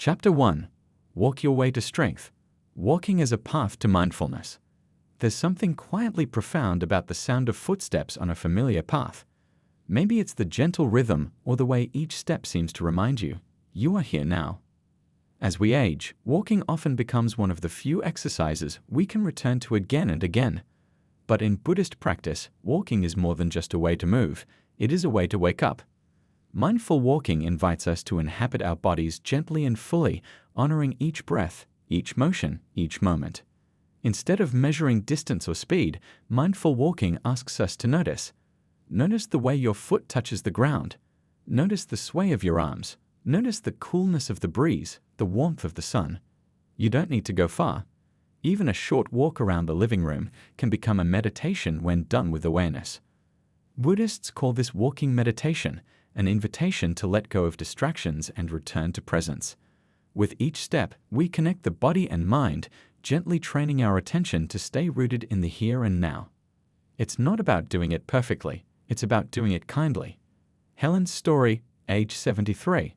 Chapter 1. Walk Your Way to Strength. Walking as a Path to Mindfulness. There's something quietly profound about the sound of footsteps on a familiar path. Maybe it's the gentle rhythm or the way each step seems to remind you, you are here now. As we age, walking often becomes one of the few exercises we can return to again and again. But in Buddhist practice, walking is more than just a way to move, it is a way to wake up. Mindful walking invites us to inhabit our bodies gently and fully, honoring each breath, each motion, each moment. Instead of measuring distance or speed, mindful walking asks us to notice. Notice the way your foot touches the ground. Notice the sway of your arms. Notice the coolness of the breeze, the warmth of the sun. You don't need to go far. Even a short walk around the living room can become a meditation when done with awareness. Buddhists call this walking meditation, an invitation to let go of distractions and return to presence. With each step, we connect the body and mind, gently training our attention to stay rooted in the here and now. It's not about doing it perfectly, it's about doing it kindly. Helen's story, age 73.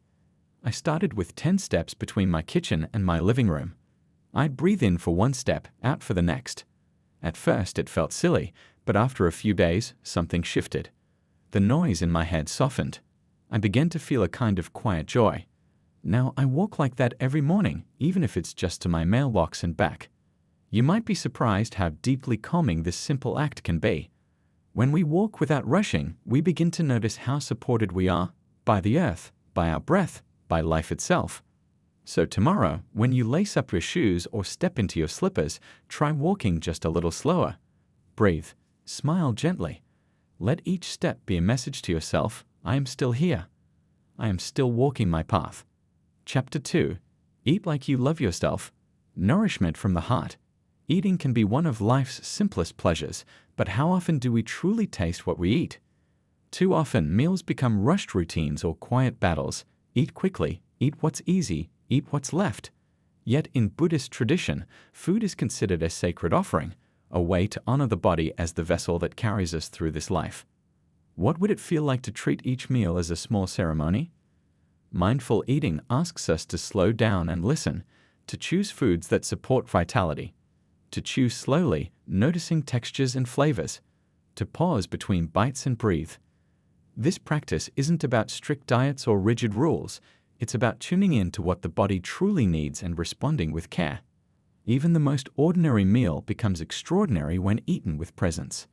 I started with 10 steps between my kitchen and my living room. I'd breathe in for one step, out for the next. At first it felt silly, but after a few days, something shifted. The noise in my head softened. I began to feel a kind of quiet joy. Now I walk like that every morning, even if it's just to my mailbox and back. You might be surprised how deeply calming this simple act can be. When we walk without rushing, we begin to notice how supported we are by the earth, by our breath, by life itself. So tomorrow, when you lace up your shoes or step into your slippers, try walking just a little slower. Breathe. Smile gently. Let each step be a message to yourself, I am still here. I am still walking my path. Chapter 2. Eat like you love yourself. Nourishment from the heart. Eating can be one of life's simplest pleasures, but how often do we truly taste what we eat? Too often, meals become rushed routines or quiet battles. Eat quickly, eat what's easy, eat what's left. Yet in Buddhist tradition, food is considered a sacred offering, a way to honor the body as the vessel that carries us through this life. What would it feel like to treat each meal as a small ceremony? Mindful eating asks us to slow down and listen, to choose foods that support vitality, to chew slowly, noticing textures and flavors, to pause between bites and breathe. This practice isn't about strict diets or rigid rules, it's about tuning in to what the body truly needs and responding with care. Even the most ordinary meal becomes extraordinary when eaten with presence.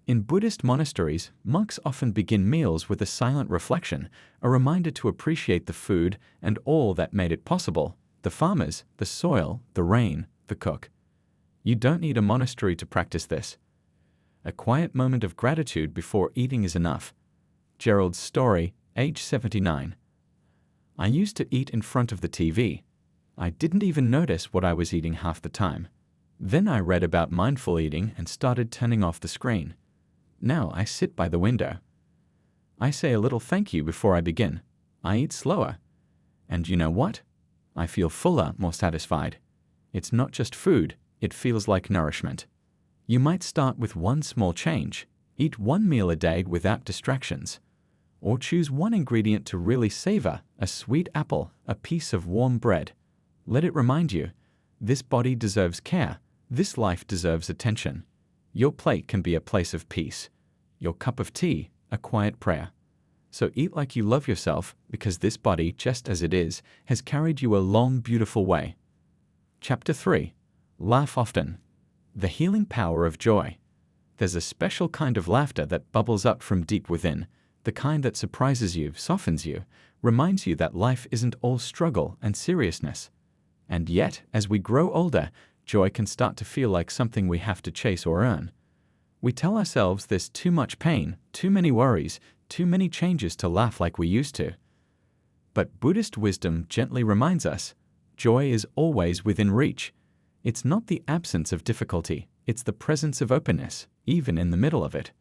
In Buddhist monasteries, monks often begin meals with a silent reflection, a reminder to appreciate the food and all that made it possible, the farmers, the soil, the rain, the cook. You don't need a monastery to practice this. A quiet moment of gratitude before eating is enough. Gerald's story, age 79. I used to eat in front of the TV. I didn't even notice what I was eating half the time. Then I read about mindful eating and started turning off the screen. Now I sit by the window. I say a little thank you before I begin. I eat slower. And you know what? I feel fuller, more satisfied. It's not just food, it feels like nourishment. You might start with one small change. Eat one meal a day without distractions. Or choose one ingredient to really savor, a sweet apple, a piece of warm bread. Let it remind you, this body deserves care, this life deserves attention. Your plate can be a place of peace. Your cup of tea, a quiet prayer. So eat like you love yourself, because this body, just as it is, has carried you a long, beautiful way. Chapter 3. Laugh often. The healing power of joy. There's a special kind of laughter that bubbles up from deep within, the kind that surprises you, softens you, reminds you that life isn't all struggle and seriousness. And yet, as we grow older, joy can start to feel like something we have to chase or earn. We tell ourselves there's too much pain, too many worries, too many changes to laugh like we used to. But Buddhist wisdom gently reminds us, joy is always within reach. It's not the absence of difficulty, it's the presence of openness, even in the middle of it.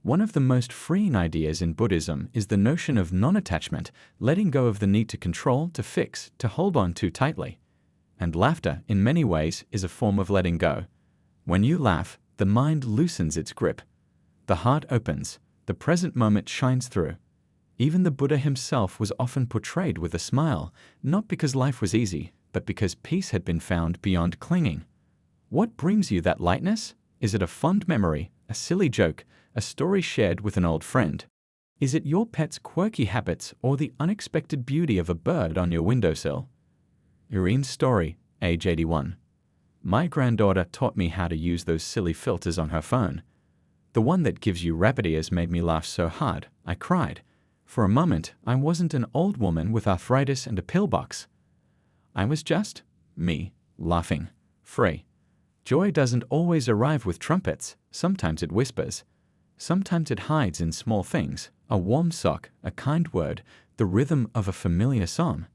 One of the most freeing ideas in Buddhism is the notion of non-attachment, letting go of the need to control, to fix, to hold on too tightly. And laughter, in many ways, is a form of letting go. When you laugh, the mind loosens its grip. The heart opens, the present moment shines through. Even the Buddha himself was often portrayed with a smile, not because life was easy, but because peace had been found beyond clinging. What brings you that lightness? Is it a fond memory, a silly joke, a story shared with an old friend? Is it your pet's quirky habits or the unexpected beauty of a bird on your windowsill? Irene's story, age 81. My granddaughter taught me how to use those silly filters on her phone. The one that gives you rapid ears made me laugh so hard, I cried. For a moment, I wasn't an old woman with arthritis and a pillbox. I was just me, laughing, free. Joy doesn't always arrive with trumpets. Sometimes it whispers. Sometimes it hides in small things, a warm sock, a kind word, the rhythm of a familiar song.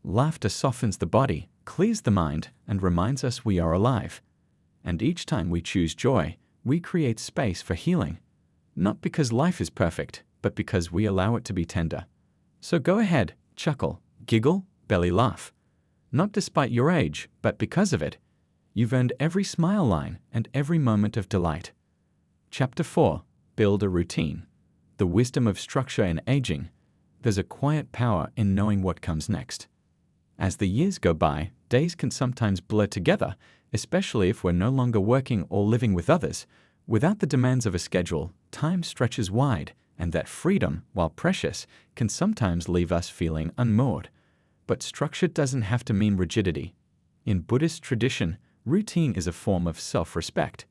Laughter softens the body, clears the mind, and reminds us we are alive. And each time we choose joy, we create space for healing. Not because life is perfect, but because we allow it to be tender. So go ahead, chuckle, giggle, belly laugh. Not despite your age, but because of it. You've earned every smile line and every moment of delight. Chapter 4. Build a routine. The wisdom of structure in aging. There's a quiet power in knowing what comes next. As the years go by, days can sometimes blur together, especially if we're no longer working or living with others. Without the demands of a schedule, time stretches wide, and that freedom, while precious, can sometimes leave us feeling unmoored. But structure doesn't have to mean rigidity. In Buddhist tradition, routine is a form of self-respect.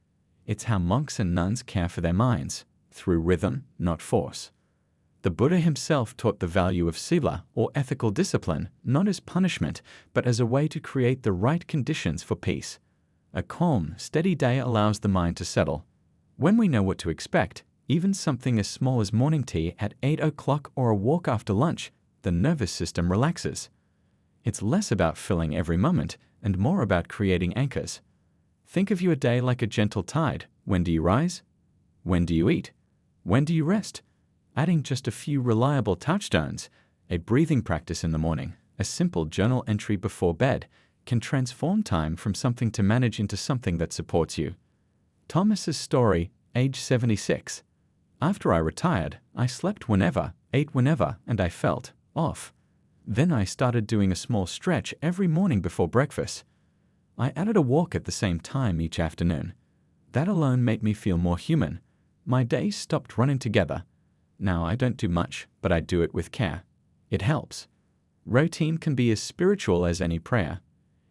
It's how monks and nuns care for their minds, through rhythm, not force. The Buddha himself taught the value of sila, or ethical discipline, not as punishment, but as a way to create the right conditions for peace. A calm, steady day allows the mind to settle. When we know what to expect, even something as small as morning tea at 8 o'clock or a walk after lunch, the nervous system relaxes. It's less about filling every moment and more about creating anchors. Think of your day like a gentle tide. When do you rise? When do you eat? When do you rest? Adding just a few reliable touchstones, a breathing practice in the morning, a simple journal entry before bed, can transform time from something to manage into something that supports you. Thomas's story, age 76. After I retired, I slept whenever, ate whenever, and I felt off. Then I started doing a small stretch every morning before breakfast. I added a walk at the same time each afternoon. That alone made me feel more human. My days stopped running together. Now I don't do much, but I do it with care. It helps. Routine can be as spiritual as any prayer.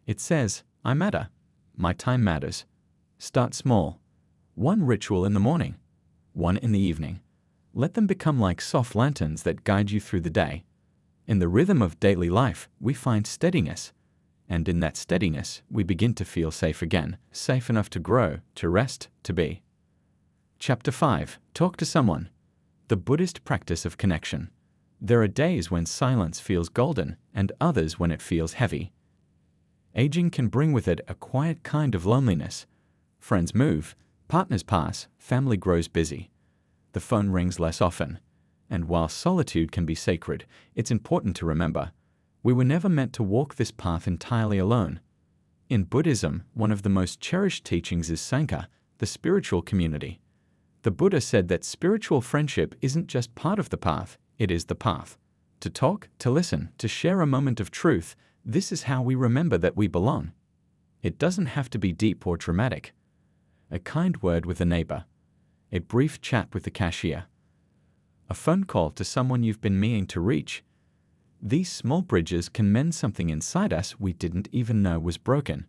It says, I matter. My time matters. Start small. One ritual in the morning. One in the evening. Let them become like soft lanterns that guide you through the day. In the rhythm of daily life, we find steadiness. And in that steadiness, we begin to feel safe again, safe enough to grow, to rest, to be. Chapter 5. Talk to someone. The Buddhist practice of connection. There are days when silence feels golden, and others when it feels heavy. Aging can bring with it a quiet kind of loneliness. Friends move, partners pass, family grows busy. The phone rings less often. And while solitude can be sacred, it's important to remember, we were never meant to walk this path entirely alone. In Buddhism, one of the most cherished teachings is Sangha, the spiritual community. The Buddha said that spiritual friendship isn't just part of the path, it is the path. To talk, to listen, to share a moment of truth, this is how we remember that we belong. It doesn't have to be deep or dramatic. A kind word with a neighbor. A brief chat with the cashier. A phone call to someone you've been meaning to reach. These small bridges can mend something inside us we didn't even know was broken.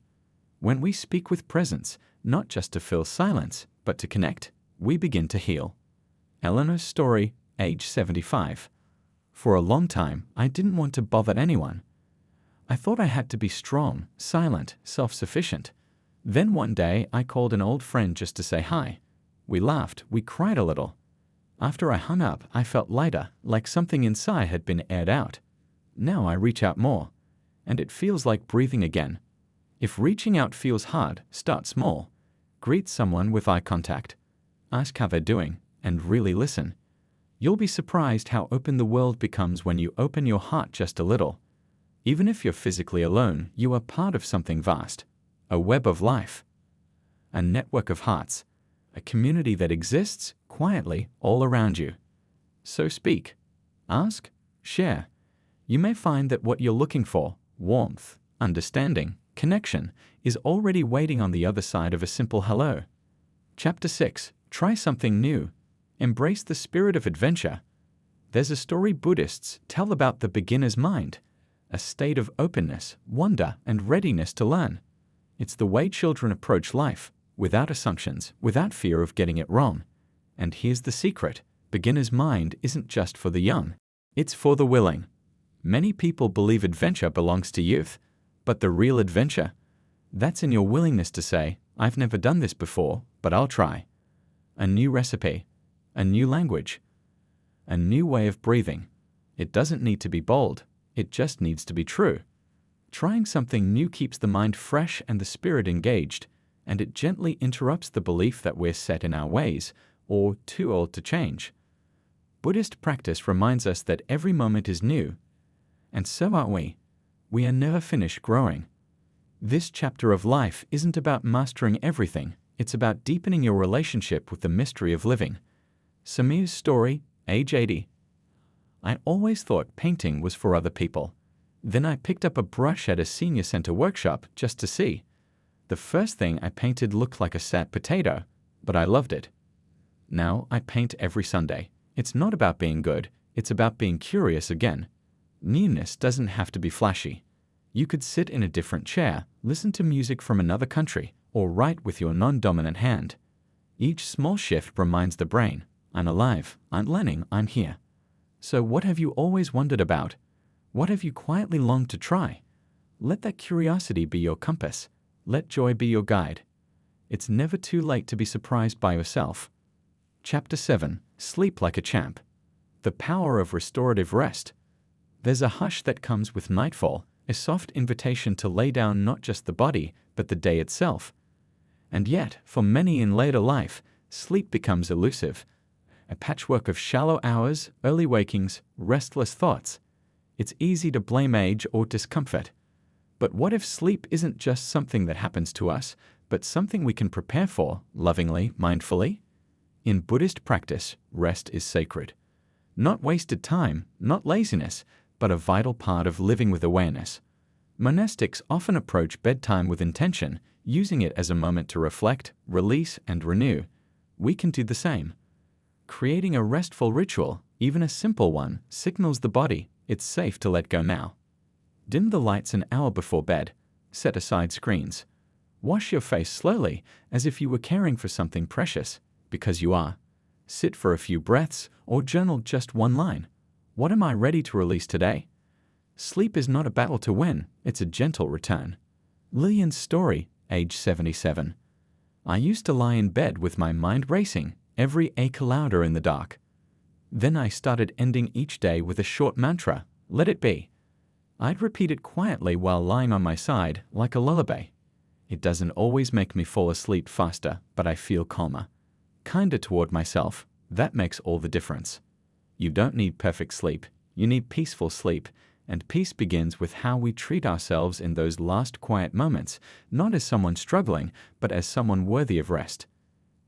When we speak with presence, not just to fill silence, but to connect, we begin to heal. Eleanor's story, age 75. For a long time, I didn't want to bother anyone. I thought I had to be strong, silent, self-sufficient. Then one day, I called an old friend just to say hi. We laughed, we cried a little. After I hung up, I felt lighter, like something inside had been aired out. Now I reach out more, and it feels like breathing again. If reaching out feels hard, start small. Greet someone with eye contact. Ask how they're doing, and really listen. You'll be surprised how open the world becomes when you open your heart just a little. Even if you're physically alone, you are part of something vast. A web of life. A network of hearts. A community that exists quietly all around you. So speak. Ask, share. You may find that what you're looking for, warmth, understanding, connection, is already waiting on the other side of a simple hello. Chapter 6. Try something new. Embrace the spirit of adventure. There's a story Buddhists tell about the beginner's mind, a state of openness, wonder, and readiness to learn. It's the way children approach life, without assumptions, without fear of getting it wrong. And here's the secret: beginner's mind isn't just for the young, it's for the willing. Many people believe adventure belongs to youth, but the real adventure, that's in your willingness to say, I've never done this before, but I'll try. A new recipe, a new language, a new way of breathing. It doesn't need to be bold, it just needs to be true. Trying something new keeps the mind fresh and the spirit engaged, and it gently interrupts the belief that we're set in our ways or too old to change. Buddhist practice reminds us that every moment is new, and so are we. We are never finished growing. This chapter of life isn't about mastering everything, it's about deepening your relationship with the mystery of living. Samir's story, age 80. I always thought painting was for other people. Then I picked up a brush at a senior center workshop just to see. The first thing I painted looked like a sad potato, but I loved it. Now I paint every Sunday. It's not about being good, it's about being curious again. Newness doesn't have to be flashy. You could sit in a different chair, listen to music from another country, or write with your non-dominant hand. Each small shift reminds the brain, I'm alive, I'm learning, I'm here. So what have you always wondered about? What have you quietly longed to try? Let that curiosity be your compass. Let joy be your guide. It's never too late to be surprised by yourself. Chapter 7. Sleep like a champ. The power of restorative rest. There's a hush that comes with nightfall, a soft invitation to lay down not just the body, but the day itself. And yet, for many in later life, sleep becomes elusive. A patchwork of shallow hours, early wakings, restless thoughts. It's easy to blame age or discomfort. But what if sleep isn't just something that happens to us, but something we can prepare for, lovingly, mindfully? In Buddhist practice, rest is sacred. Not wasted time, not laziness, but a vital part of living with awareness. Monastics often approach bedtime with intention, using it as a moment to reflect, release, and renew. We can do the same. Creating a restful ritual, even a simple one, signals the body it's safe to let go now. Dim the lights an hour before bed. Set aside screens. Wash your face slowly, as if you were caring for something precious, because you are. Sit for a few breaths, or journal just one line. What am I ready to release today? Sleep is not a battle to win, it's a gentle return. Lillian's story, age 77. I used to lie in bed with my mind racing, every ache louder in the dark. Then I started ending each day with a short mantra, let it be. I'd repeat it quietly while lying on my side, like a lullaby. It doesn't always make me fall asleep faster, but I feel calmer. Kinder toward myself. That makes all the difference. You don't need perfect sleep. You need peaceful sleep. And peace begins with how we treat ourselves in those last quiet moments, not as someone struggling, but as someone worthy of rest.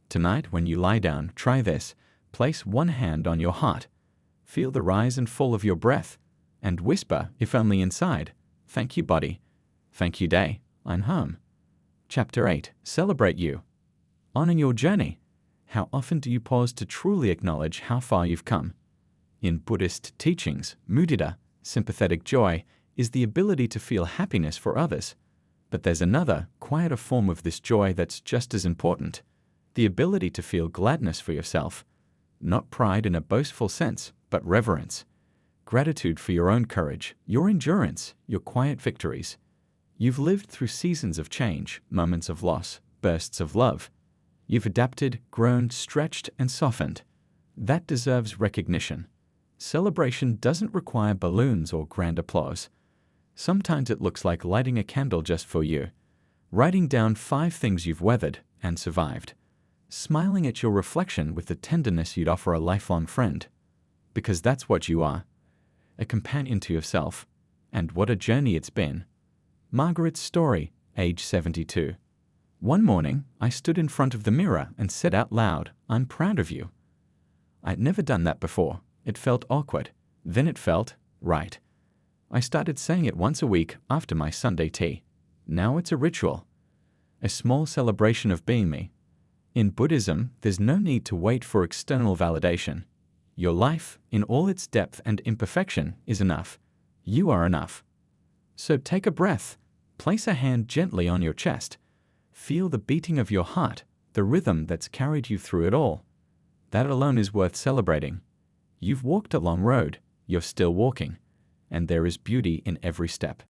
Tonight, when you lie down, try this. Place one hand on your heart. Feel the rise and fall of your breath. And whisper, if only inside, thank you, body. Thank you, day. I'm home. Chapter 8. Celebrate you. Honor your journey. How often do you pause to truly acknowledge how far you've come? In Buddhist teachings, mudita, sympathetic joy, is the ability to feel happiness for others. But there's another, quieter form of this joy that's just as important. The ability to feel gladness for yourself. Not pride in a boastful sense, but reverence. Gratitude for your own courage, your endurance, your quiet victories. You've lived through seasons of change, moments of loss, bursts of love. You've adapted, grown, stretched, and softened. That deserves recognition. Celebration doesn't require balloons or grand applause. Sometimes it looks like lighting a candle just for you, writing down 5 things you've weathered and survived, smiling at your reflection with the tenderness you'd offer a lifelong friend. Because that's what you are, a companion to yourself. And what a journey it's been. Margaret's story, age 72. One morning, I stood in front of the mirror and said out loud, I'm proud of you. I'd never done that before. It felt awkward. Then it felt right. I started saying it once a week after my Sunday tea. Now it's a ritual, a small celebration of being me. In Buddhism, there's no need to wait for external validation. Your life, in all its depth and imperfection, is enough. You are enough. So take a breath. Place a hand gently on your chest. Feel the beating of your heart, the rhythm that's carried you through it all. That alone is worth celebrating. You've walked a long road. You're still walking. And there is beauty in every step.